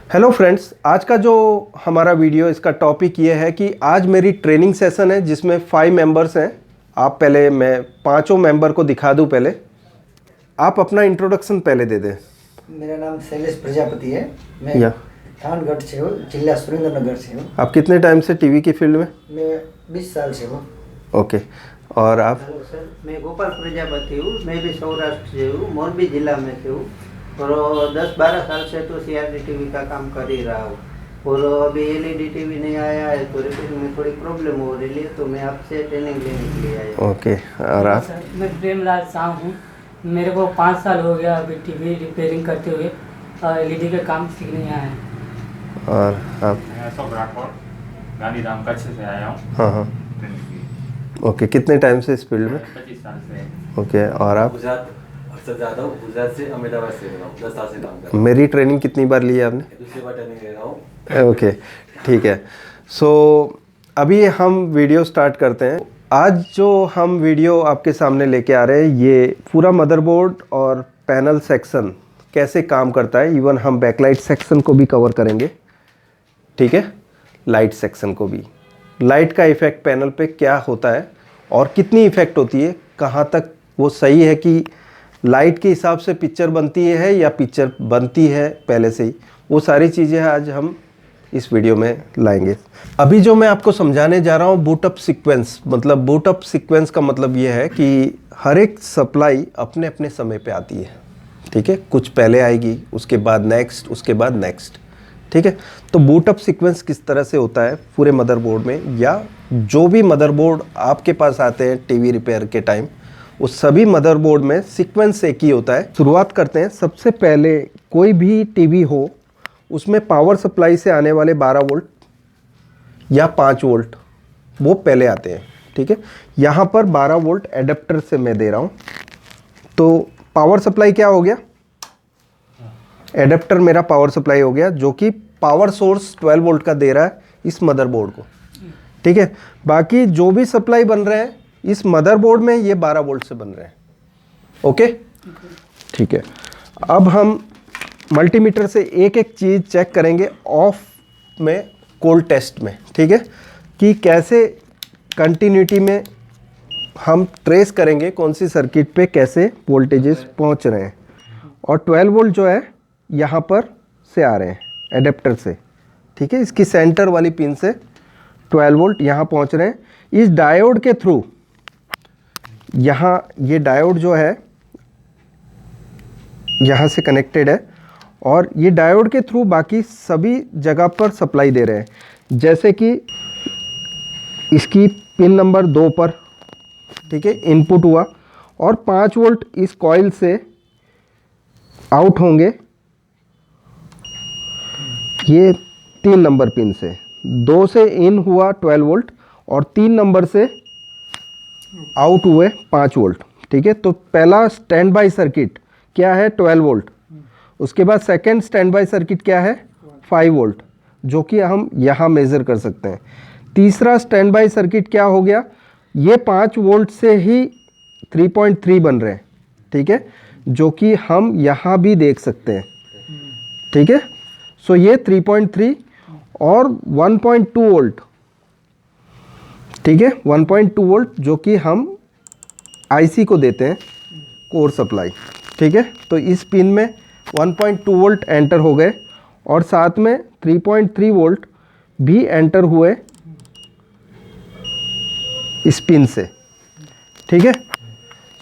Hello friends, आज का जो हमारा वीडियो इसका टॉपिक ये है कि आज मेरी ट्रेनिंग सेशन है जिसमें 5 मेंबर्स हैं। आप पहले मैं पांचों मेंबर को दिखा दूं। पहले आप अपना इंट्रोडक्शन पहले दे दें। मेरा नाम शैलेश प्रजापति है। मैं थानगढ़ से हूँ, जिला सुरेंद्रनगर से हूँ। आप कितने टाइम से टीवी की फील्ड में? मैं 20 साल से हूँ। ओके, और आप? हेलो सर, मैं गोपाल प्रजापति हूँ। मैं भी सौराष्ट्र से हूँ, मोरबी जिला में से हूँ और 10-12 साल से तो CRT टीवी का काम कर ही रहा हूँ। और अभी LED टीवी नहीं आया है तो रिपेयरिंग में थोड़ी प्रॉब्लम हो रही है, तो मैं आपसे ट्रेनिंग लेने के लिए आया। ओके, और आप? सर, मैं प्रेमलाल शाह हूँ। मेरे को 5 साल हो गया अभी टीवी रिपेयरिंग करते हुए, LED का काम सीखने आया है। और आप? मैं अशोक राठौर, गांधीधाम कच्छ से आया हूँ। हाँ। ओके, कितने टाइम से इस फील्ड में? 25 साल से। ओके, और आप? गुजरात से अहमदाबाद से रहा हूँ, 10 साल से काम कर रहा हूँ। मेरी ट्रेनिंग कितनी बार ली है आपने? दूसरी बार ट्रेनिंग ले रहा हूँ। ओके, ठीक है। सो अभी हम वीडियो स्टार्ट करते हैं। आज जो हम वीडियो आपके सामने लेके आ रहे हैं, ये पूरा मदरबोर्ड और पैनल सेक्शन कैसे काम करता है, इवन हम बैकलाइट सेक्शन को भी कवर करेंगे, ठीक है, लाइट सेक्शन को भी। लाइट का इफ़ेक्ट पैनल पे क्या होता है और कितनी इफ़ेक्ट होती है, कहाँ तक वो सही है कि लाइट के हिसाब से पिक्चर बनती है या पिक्चर बनती है पहले से ही, वो सारी चीज़ें आज हम इस वीडियो में लाएंगे। अभी जो मैं आपको समझाने जा रहा हूँ, बूट अप सीक्वेंस, मतलब बूट अप सीक्वेंस का मतलब ये है कि हर एक सप्लाई अपने अपने समय पे आती है, ठीक है। कुछ पहले आएगी, उसके बाद नेक्स्ट, उसके बाद नेक्स्ट, ठीक है। तो बूट अप सीक्वेंस किस तरह से होता है पूरे मदरबोर्ड में, या जो भी मदरबोर्ड आपके पास आते हैं टीवी रिपेयर के टाइम, उस सभी मदरबोर्ड में सीक्वेंस एक ही होता है। शुरुआत करते हैं। सबसे पहले कोई भी टीवी हो, उसमें पावर सप्लाई से आने वाले 12 वोल्ट या 5 वोल्ट वो पहले आते हैं, ठीक है। यहाँ पर 12 वोल्ट एडेप्टर से मैं दे रहा हूँ, तो पावर सप्लाई क्या हो गया? एडेप्टर मेरा पावर सप्लाई हो गया, जो कि पावर सोर्स 12 वोल्ट का दे रहा है इस मदरबोर्ड को, ठीक है। बाकी जो भी सप्लाई बन रहे हैं इस मदरबोर्ड में, ये 12 वोल्ट से बन रहे हैं, ओके, ठीक है। अब हम मल्टीमीटर से एक एक चीज़ चेक करेंगे ऑफ में, कोल्ड टेस्ट में, ठीक है, कि कैसे कंटिन्यूटी में हम ट्रेस करेंगे कौन सी सर्किट पे कैसे वोल्टेजेस पहुंच रहे हैं। और 12 वोल्ट जो है यहाँ पर से आ रहे हैं एडेप्टर से, ठीक है। इसकी सेंटर वाली पिन से 12 वोल्ट यहाँ पहुँच रहे हैं। इस डायोड के थ्रू, यहाँ ये डायोड जो है यहाँ से कनेक्टेड है और ये डायोड के थ्रू बाकी सभी जगह पर सप्लाई दे रहे हैं। जैसे कि इसकी पिन नंबर 2 पर, ठीक है, इनपुट हुआ और 5 वोल्ट इस कॉइल से आउट होंगे, ये 3 नंबर पिन से। 2 से इन हुआ 12 वोल्ट और 3 नंबर से आउट हुए 5 वोल्ट, ठीक है। तो पहला स्टैंड बाई सर्किट क्या है? 12 वोल्ट। उसके बाद सेकंड स्टैंड बाई सर्किट क्या है? 5 वोल्ट, जो कि हम यहाँ मेज़र कर सकते हैं। तीसरा स्टैंड बाई सर्किट क्या हो गया? ये 5 वोल्ट से ही 3.3 बन रहे हैं, ठीक है, जो कि हम यहाँ भी देख सकते हैं, ठीक है। सो ये 3.3 और 1.2 वोल्ट, ठीक है, 1.2 वोल्ट जो कि हम IC को देते हैं कोर सप्लाई, ठीक है। तो इस पिन में 1.2 वोल्ट एंटर हो गए और साथ में 3.3 वोल्ट भी एंटर हुए इस पिन से, ठीक है।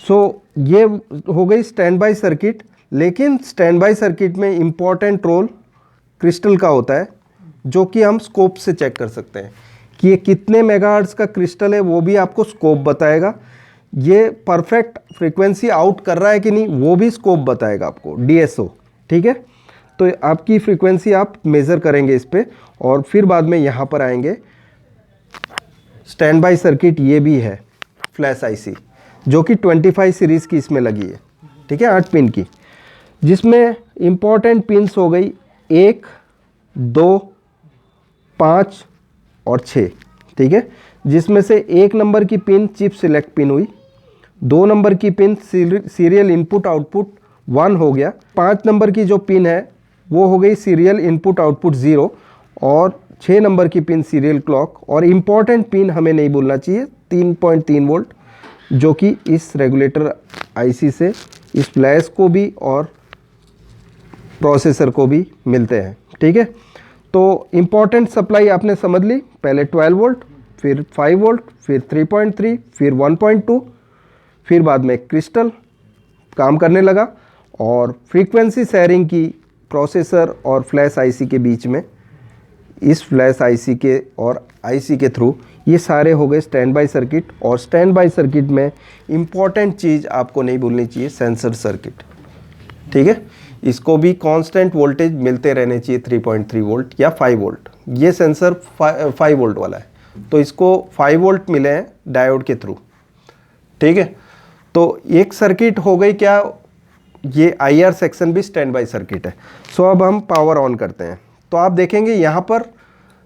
सो ये हो गई स्टैंड बाई सर्किट। लेकिन स्टैंड बाई सर्किट में इम्पॉर्टेंट रोल क्रिस्टल का होता है, जो कि हम स्कोप से चेक कर सकते हैं कि ये कितने मेगाहर्ट्ज़ का क्रिस्टल है, वो भी आपको स्कोप बताएगा। ये परफेक्ट फ्रीक्वेंसी आउट कर रहा है कि नहीं, वो भी स्कोप बताएगा आपको, DSO, ठीक है। तो आपकी फ्रीक्वेंसी आप मेज़र करेंगे इस पे और फिर बाद में यहाँ पर आएंगे। स्टैंड बाई सर्किट ये भी है फ्लैश IC, जो कि 25 सीरीज़ की इसमें लगी है, ठीक है, 8 पिन की, जिसमें इम्पॉर्टेंट पिन्स हो गई 1, 2, 5 और 6, ठीक है। जिसमें से 1 नंबर की पिन चिप सिलेक्ट पिन हुई, 2 नंबर की पिन सीरियल इनपुट आउटपुट 1 हो गया, 5 नंबर की जो पिन है वो हो गई सीरियल इनपुट आउटपुट 0 और 6 नंबर की पिन सीरियल क्लॉक। और इम्पॉर्टेंट पिन हमें नहीं भूलना चाहिए 3.3 वोल्ट, जो कि इस रेगुलेटर आईसी से इस फ्लैश को भी और प्रोसेसर को भी मिलते हैं। ठीक है, तो इम्पॉर्टेंट सप्लाई आपने समझ ली, पहले 12 वोल्ट, फिर 5 वोल्ट, फिर 3.3, फिर 1.2, फिर बाद में क्रिस्टल काम करने लगा। और फ्रीक्वेंसी शेयरिंग की प्रोसेसर और फ्लैश आईसी के बीच में, इस फ्लैश आईसी के और आईसी के थ्रू, ये सारे हो गए स्टैंड बाय सर्किट। और स्टैंड बाय सर्किट में इम्पॉर्टेंट चीज़ आपको नहीं भूलनी चाहिए, सेंसर सर्किट। ठीक है, इसको भी कांस्टेंट वोल्टेज मिलते रहने चाहिए 3.3 वोल्ट या 5 वोल्ट। ये सेंसर 5 वोल्ट वाला है, तो इसको 5 वोल्ट मिले हैं डायोड के थ्रू। ठीक है, तो एक सर्किट हो गई क्या, ये आईआर सेक्शन भी स्टैंड बाय सर्किट है। सो अब हम पावर ऑन करते हैं, तो आप देखेंगे यहाँ पर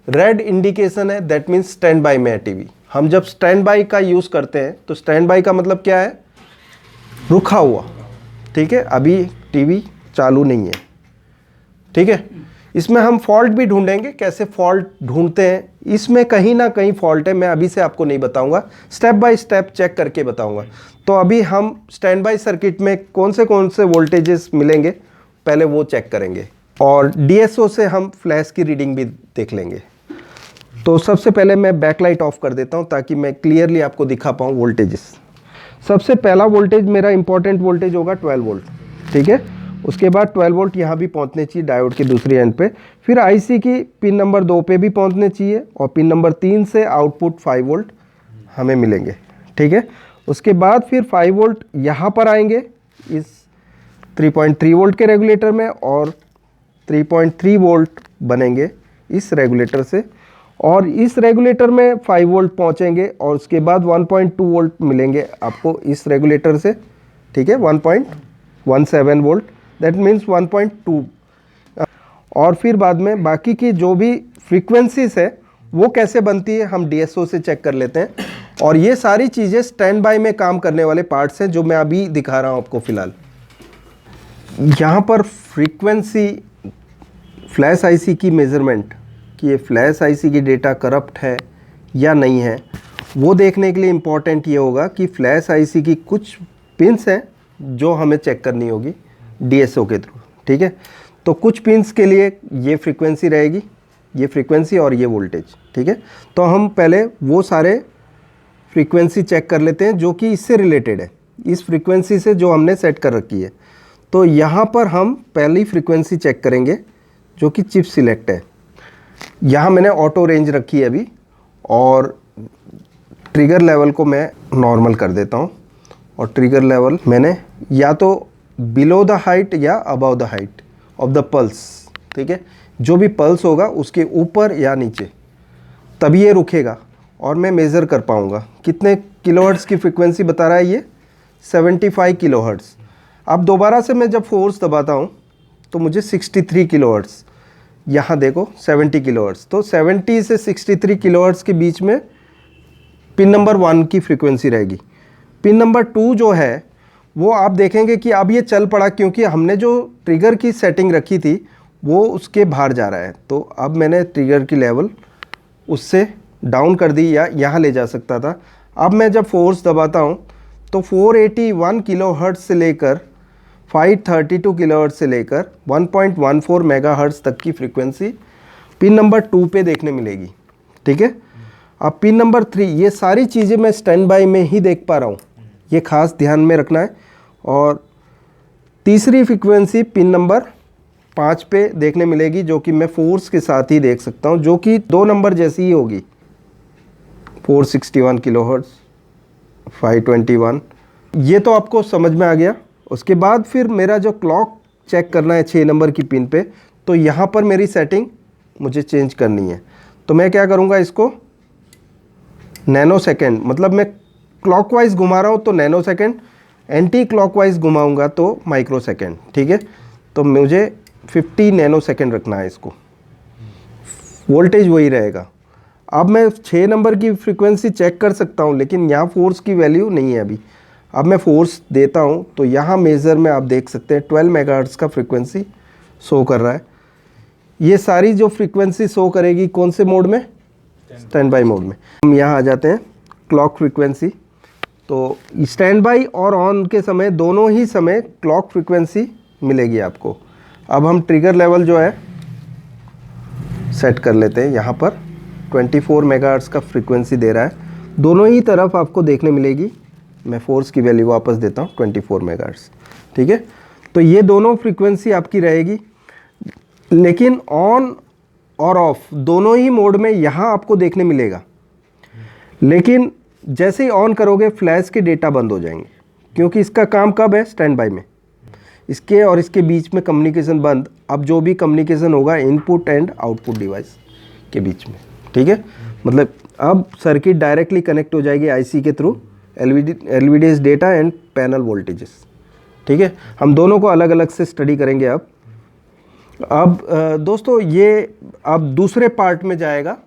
रेड इंडिकेशन है, दैट मीन्स स्टैंड बाय में है टीवी। हम जब स्टैंड बाय का यूज़ करते हैं तो स्टैंड बाय का मतलब क्या है, रुका हुआ। ठीक है, अभी टीवी चालू नहीं है। ठीक है, इसमें हम फॉल्ट भी ढूंढेंगे, कैसे फॉल्ट ढूंढते हैं, इसमें कहीं ना कहीं फॉल्ट है, मैं अभी से आपको नहीं बताऊंगा, स्टेप बाय स्टेप चेक करके बताऊंगा। तो अभी हम स्टैंड बाय सर्किट में कौन से वोल्टेजेस मिलेंगे पहले वो चेक करेंगे, और डीएसओ से हम फ्लैश की रीडिंग भी देख लेंगे। तो सबसे पहले मैं बैकलाइट ऑफ कर देता हूं ताकि मैं क्लियरली आपको दिखा पाऊँ वोल्टेजेस। सबसे पहला वोल्टेज मेरा इंपॉर्टेंट वोल्टेज होगा 12 वोल्ट। ठीक है, उसके बाद 12 वोल्ट यहाँ भी पहुँचने चाहिए डायोड के दूसरी एंड पे, फिर आईसी की पिन नंबर 2 पे भी पहुँचने चाहिए, और पिन नंबर 3 से आउटपुट 5 वोल्ट हमें मिलेंगे। ठीक है, उसके बाद फिर 5 वोल्ट यहाँ पर आएंगे इस 3.3 वोल्ट के रेगुलेटर में, और 3.3 वोल्ट बनेंगे इस रेगुलेटर से, और इस रेगुलेटर में 5 वोल्ट पहुँचेंगे, और उसके बाद 1.2 वोल्ट मिलेंगे आपको इस रेगुलेटर से। ठीक है, 1.17 वोल्ट, दैट मीन्स 1.2। और फिर बाद में बाकी की जो भी फ्रीक्वेंसीज है वो कैसे बनती है हम डीएसओ से चेक कर लेते हैं। और ये सारी चीज़ें स्टैंड बाय में काम करने वाले पार्ट्स हैं जो मैं अभी दिखा रहा हूँ आपको फ़िलहाल। यहाँ पर फ्रीक्वेंसी फ्लैश आईसी की मेज़रमेंट, कि ये फ्लैश आईसी की डेटा करप्ट है या नहीं है, वो देखने के लिए इम्पॉर्टेंट ये होगा कि फ्लैश आईसी की कुछ पिन्स हैं जो हमें चेक करनी होगी डीएसओ के थ्रू। ठीक है, तो कुछ पिन्स के लिए ये फ्रीक्वेंसी रहेगी, ये फ्रीक्वेंसी और ये वोल्टेज। ठीक है, तो हम पहले वो सारे फ्रीक्वेंसी चेक कर लेते हैं जो कि इससे रिलेटेड है, इस फ्रीक्वेंसी से जो हमने सेट कर रखी है। तो यहाँ पर हम पहली फ्रीक्वेंसी चेक करेंगे जो कि चिप सिलेक्ट है। यहाँ मैंने ऑटो रेंज रखी है अभी, और ट्रिगर लेवल को मैं नॉर्मल कर देता हूँ, और ट्रिगर लेवल मैंने या तो बिलो द हाइट या above the height of the pulse. ठीक है, जो भी पल्स होगा उसके ऊपर या नीचे, तभी ये रुकेगा और मैं मेज़र कर पाऊँगा कितने किलोहर्ट्ज़ की फ्रीक्वेंसी बता रहा है ये, 75 किलोहर्ट्ज़। अब दोबारा से मैं जब फोर्स दबाता हूँ तो मुझे 63 किलोहर्ट्ज़, यहाँ देखो 70 किलोहर्ट्ज़, तो 70 से 63 किलोहर्ट्ज़ के बीच में पिन नंबर 1 की फ्रीक्वेंसी रहेगी। पिन नंबर 2 जो है वो आप देखेंगे कि अब ये चल पड़ा, क्योंकि हमने जो ट्रिगर की सेटिंग रखी थी वो उसके बाहर जा रहा है। तो अब मैंने ट्रिगर की लेवल उससे डाउन कर दी, या यहाँ ले जा सकता था। अब मैं जब फोर्स दबाता हूँ तो 481 किलोहर्ट्ज़ से लेकर 532 किलोहर्ट्ज़ से लेकर 1.14 मेगाहर्ट्ज़ तक की फ्रीक्वेंसी पिन नंबर 2 पे देखने मिलेगी। ठीक है, अब पिन नंबर 3, ये सारी चीज़ें मैं स्टैंड बाय में ही देख पा रहा हूँ, ये खास ध्यान में रखना है। और तीसरी फ्रीक्वेंसी पिन नंबर 5 पे देखने मिलेगी, जो कि मैं फोर्स के साथ ही देख सकता हूँ, जो कि 2 नंबर जैसी ही होगी, 461 किलोहर्ट्ज़, 521। ये तो आपको समझ में आ गया। उसके बाद फिर मेरा जो क्लॉक चेक करना है 6 नंबर की पिन पे, तो यहाँ पर मेरी सेटिंग मुझे चेंज करनी है। तो मैं क्या करूँगा, इसको नैनो सेकेंड, मतलब मैं क्लॉकवाइज घुमा रहा हूँ तो नैनो सेकेंड, एंटी क्लॉकवाइज घुमाऊँगा तो माइक्रो सेकेंड। ठीक है, तो मुझे 50 नैनो सेकेंड रखना है इसको, वोल्टेज वही रहेगा। अब मैं 6 नंबर की फ्रीक्वेंसी चेक कर सकता हूँ, लेकिन यहाँ फोर्स की वैल्यू नहीं है अभी। अब मैं फोर्स देता हूँ तो यहाँ मेज़र में आप देख सकते हैं 12 मेगाहर्ट्ज़ का फ्रीक्वेंसी शो कर रहा है। ये सारी जो फ्रीक्वेंसी शो करेगी कौन से मोड में, स्टैंड बाई मोड में। हम यहाँ आ जाते हैं क्लॉक फ्रीक्वेंसी। तो स्टैंड बाई और ऑन के समय दोनों ही समय क्लॉक फ्रीक्वेंसी मिलेगी आपको। अब हम ट्रिगर लेवल जो है सेट कर लेते हैं। यहाँ पर 24 मेगाहर्ट्ज़ का फ्रीक्वेंसी दे रहा है, दोनों ही तरफ आपको देखने मिलेगी। मैं फोर्स की वैल्यू वापस देता हूँ 24 मेगाहर्ट्ज़, ठीक है। तो ये दोनों फ्रीक्वेंसी आपकी रहेगी, लेकिन ऑन और ऑफ दोनों ही मोड में यहाँ आपको देखने मिलेगा। लेकिन जैसे ही ऑन करोगे फ्लैश के डेटा बंद हो जाएंगे, क्योंकि इसका काम कब है, स्टैंड बाई में। इसके और इसके बीच में कम्युनिकेशन बंद। अब जो भी कम्युनिकेशन होगा इनपुट एंड आउटपुट डिवाइस के बीच में, ठीक है। मतलब अब सर्किट डायरेक्टली कनेक्ट हो जाएगी आईसी के through, LVDS data and panel voltages, ठीक है। हम दोनों को अलग अलग से स्टडी करेंगे। अब दोस्तों ये अब दूसरे पार्ट में जाएगा।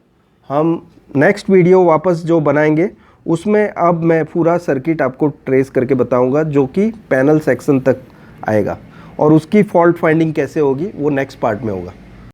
हम नेक्स्ट वीडियो वापस जो बनाएंगे उसमें अब मैं पूरा सर्किट आपको ट्रेस करके बताऊंगा, जो कि पैनल सेक्शन तक आएगा, और उसकी फॉल्ट फाइंडिंग कैसे होगी वो नेक्स्ट पार्ट में होगा।